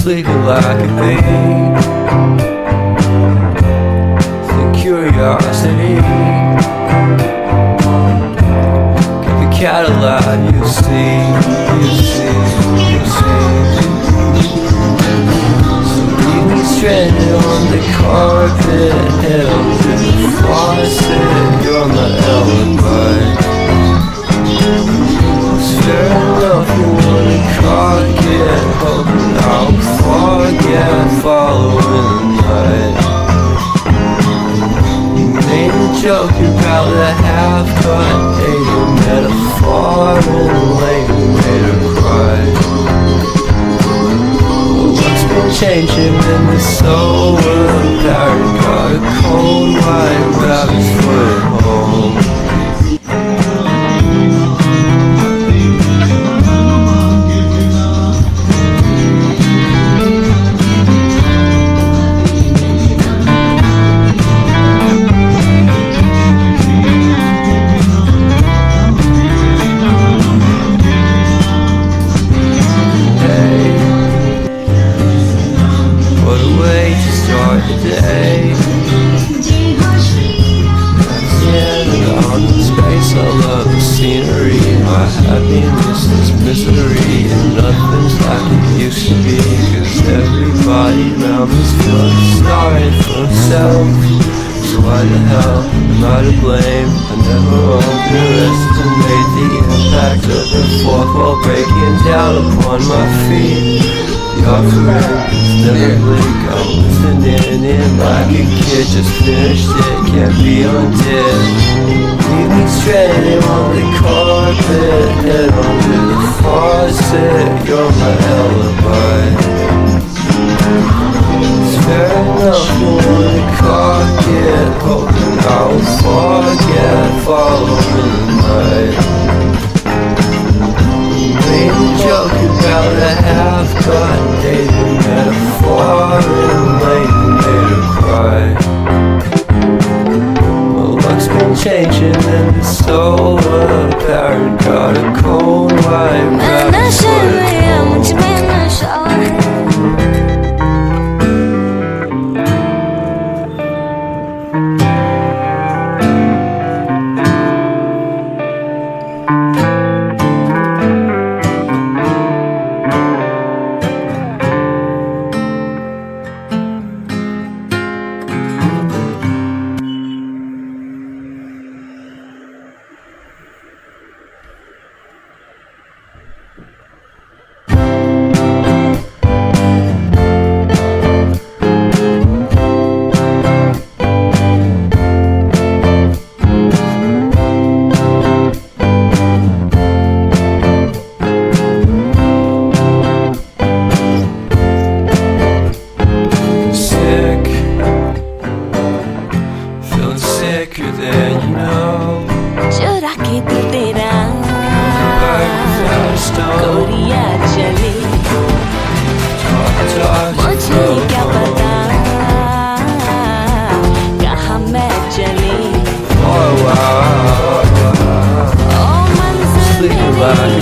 sleeping like a bee. The curiosity, keep the cat alive, you see, you see, you see. So leave me stranded on the carpet, head on to the faucet. You're my alibi. It's fair enough, you wanna cock it, hoping I'll forget, following the night. You made a joke about the half-cut, ate a metaphor, and later made her cry. What's been changing in this sober parrot? Got a cold white rabbit's foot at home. Happiness is misery, and nothing's like it used to be. Cause everybody around us feels sorry for himself. So why the hell am I to blame? I never underestimate the impact of the fourth wall breaking down upon my feet. The offering is never blink, I'm listening in like a kid just finished it, can't be undid. Leave me stranded on the carpet, head onto the faucet. You're my alibi. It's fair enough, you wanna cock it, hoping I'll forget, following the night. You made a joke about a half-cut, dated metaphor, and later made her cry. What's been changing in the solar parrot? Got a cold white rabbit's foot at home. Sleeping like